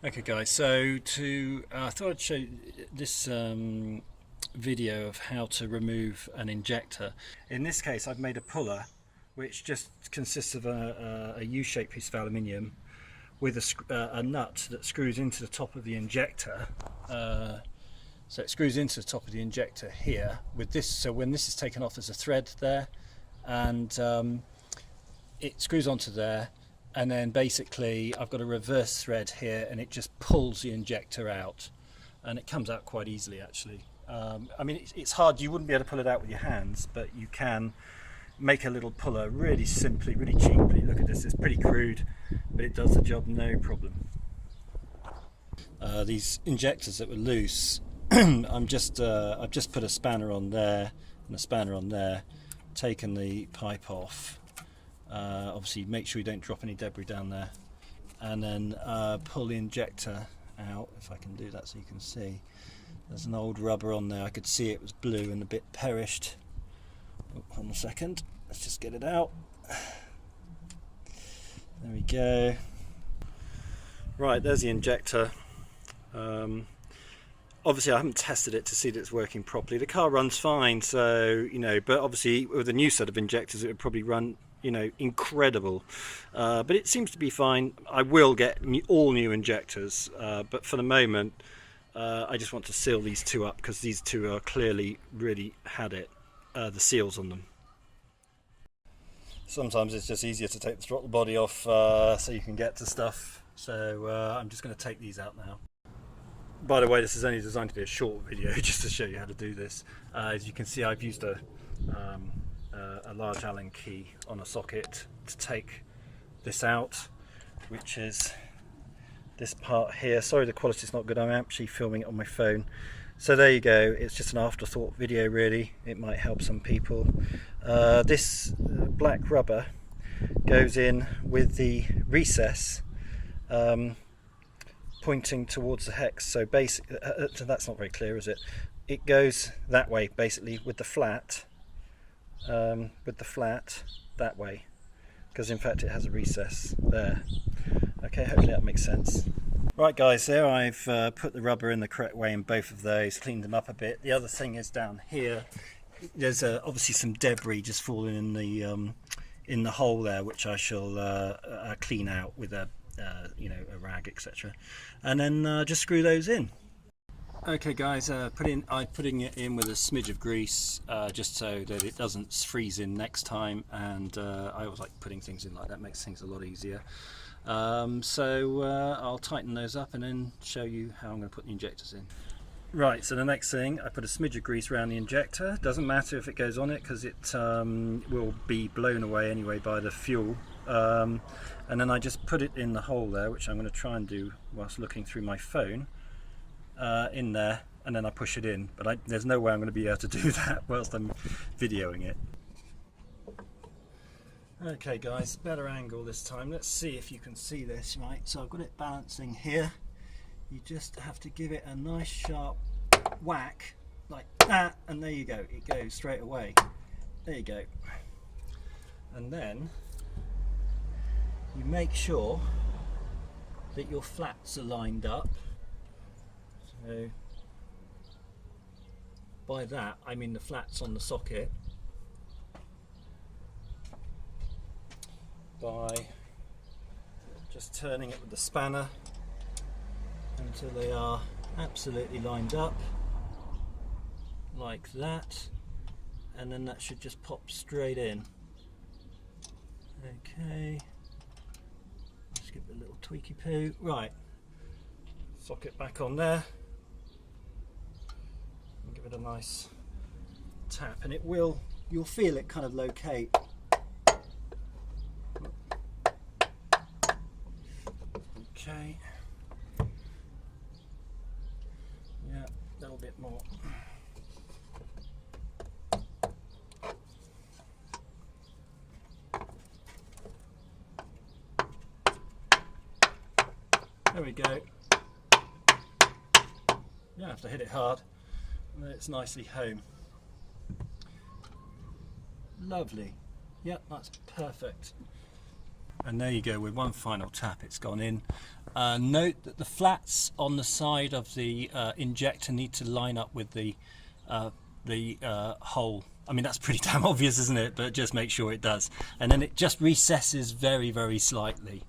Okay guys, so I thought I'd show this video of how to remove an injector. In this case I've made a puller which just consists of a U-shaped piece of aluminium with a nut that screws into the top of the injector. So it screws into the top of the injector here with this, so when this is taken off there's a thread there, and it screws onto there, and then basically I've got a reverse thread here and it just pulls the injector out, and it comes out quite easily actually. I mean it's hard, you wouldn't be able to pull it out with your hands, but you can make a little puller really simply, really cheaply. Look at this, it's pretty crude, but it does the job no problem. These injectors that were loose, I've just put a spanner on there and a spanner on there, taken the pipe off. Obviously make sure you don't drop any debris down there, and then pull the injector out, if I can do that so you can see. There's an old rubber on there, I could see it was blue and a bit perished. Oh, hold on a second, let's just get it out. There we go. Right, there's the injector. Obviously I haven't tested it to see that it's working properly. The car runs fine, so but obviously with a new set of injectors it would probably run incredible, but it seems to be fine. I will get all new injectors, but for the moment I just want to seal these two up because these two are clearly really had it, the seals on them. Sometimes it's just easier to take the throttle body off so you can get to stuff, so I'm just going to take these out now. By the way, this is only designed to be a short video just to show you how to do this. As you can see, I've used a large Allen key on a socket to take this out, which is this part here. Sorry the quality's not good, I'm actually filming it on my phone. So there you go, it's just an afterthought video really, it might help some people. This black rubber goes in with the recess pointing towards the hex, so basically that's not very clear, is it? It goes that way basically with the flat that way, because in fact it has a recess there. Okay, hopefully that makes sense. Right guys, there I've put the rubber in the correct way in both of those, cleaned them up a bit. The other thing is down here, there's obviously some debris just falling in the hole there, which I shall clean out with a rag, etc., and then just screw those in. Okay guys, I'm putting it in with a smidge of grease just so that it doesn't freeze in next time, and I always like putting things in like that, makes things a lot easier. So I'll tighten those up and then show you how I'm going to put the injectors in. Right, so the next thing, I put a smidge of grease around the injector. Doesn't matter if it goes on it because it will be blown away anyway by the fuel. And then I just put it in the hole there, which I'm going to try and do whilst looking through my phone, in there, and then I push it in, but there's no way I'm going to be able to do that whilst I'm videoing it. Okay guys, better angle this time. Let's see if you can see this. Right, so I've got it balancing here. You just have to give it a nice sharp whack like that, and there you go, it goes straight away. There you go. And then you make sure that your flats are lined up. So by that I mean the flats on the socket, by just turning it with the spanner until they are absolutely lined up like that, and then that should just pop straight in. Okay, let's give it a little tweaky poo. Right, socket back on there and give it a nice tap, and you'll feel it kind of locate. Okay, yeah, a little bit more. There we go. You don't have to hit it hard, and then it's nicely home. Lovely. Yep, that's perfect. And there you go, with one final tap it's gone in. Note that the flats on the side of the injector need to line up with the hole. I mean, that's pretty damn obvious, isn't it? But just make sure it does. And then it just recesses very, very slightly.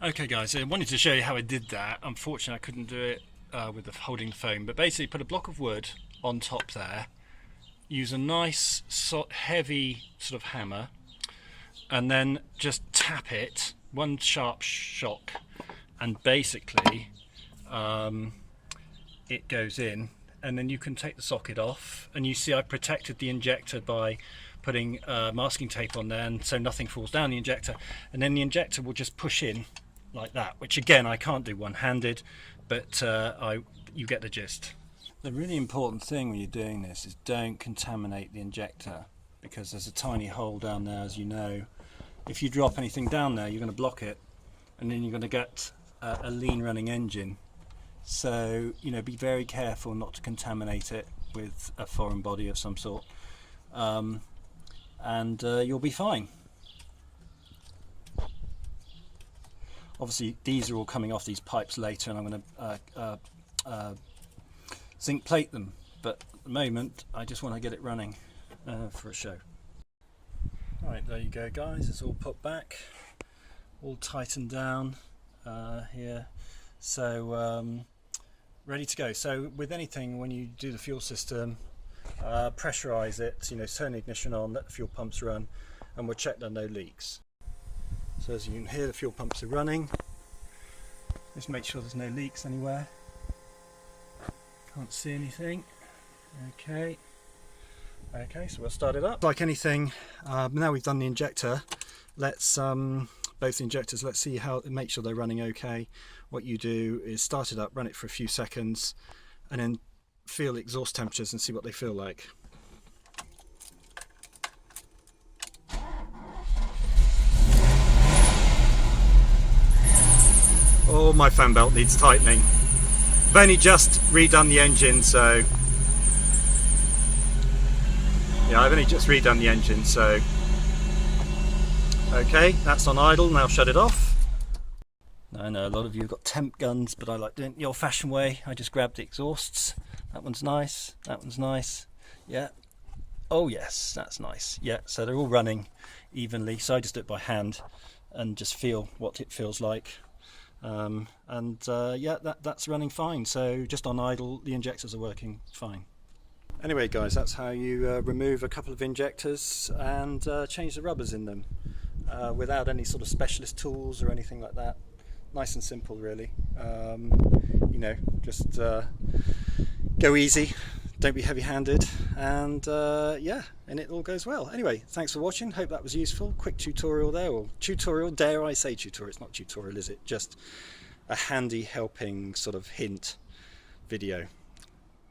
Okay guys, I wanted to show you how I did that. Unfortunately I couldn't do it with the holding foam, but basically put a block of wood on top there, use a nice heavy sort of hammer, and then just tap it, one sharp shock, and basically it goes in, and then you can take the socket off, and you see I protected the injector by putting masking tape on there, and so nothing falls down the injector, and then the injector will just push in like that, which again I can't do one-handed, but you get the gist. The really important thing when you're doing this is don't contaminate the injector, because there's a tiny hole down there, as you know. If you drop anything down there, you're going to block it, and then you're going to get a lean running engine. So, you know, be very careful not to contaminate it with a foreign body of some sort, and you'll be fine. Obviously these are all coming off these pipes later, and I'm going to zinc plate them, but at the moment I just want to get it running for a show. Alright, there you go guys, it's all put back, all tightened down here, so ready to go. So with anything, when you do the fuel system, pressurize it, you know, turn the ignition on, let the fuel pumps run, and we'll check there are no leaks. So as you can hear, the fuel pumps are running. Just make sure there's no leaks anywhere. Can't see anything. Okay, so we'll start it up. Like anything, now we've done the injector, let's both the injectors, let's see how, make sure they're running okay. What you do is start it up, run it for a few seconds, and then feel the exhaust temperatures and see what they feel like. Oh, my fan belt needs tightening. I've only just redone the engine, so yeah, I've only just redone the engine, so okay, that's on idle. Now shut it off. I know a lot of you have got temp guns, but I like doing it the old-fashioned way. I just grab the exhausts. That one's nice, that one's nice, yeah. Oh yes, that's nice, yeah. So they're all running evenly, so I just do it by hand and just feel what it feels like. Yeah, that's running fine. So just on idle, the injectors are working fine. Anyway guys, that's how you remove a couple of injectors and change the rubbers in them without any sort of specialist tools or anything like that. Nice and simple really. You know, just go easy, don't be heavy-handed, and yeah, and it all goes well. Anyway, thanks for watching, hope that was useful. Quick tutorial there, or tutorial, dare I say tutorial? It's not tutorial, is it? Just a handy helping sort of hint video.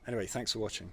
Anyway, thanks for watching.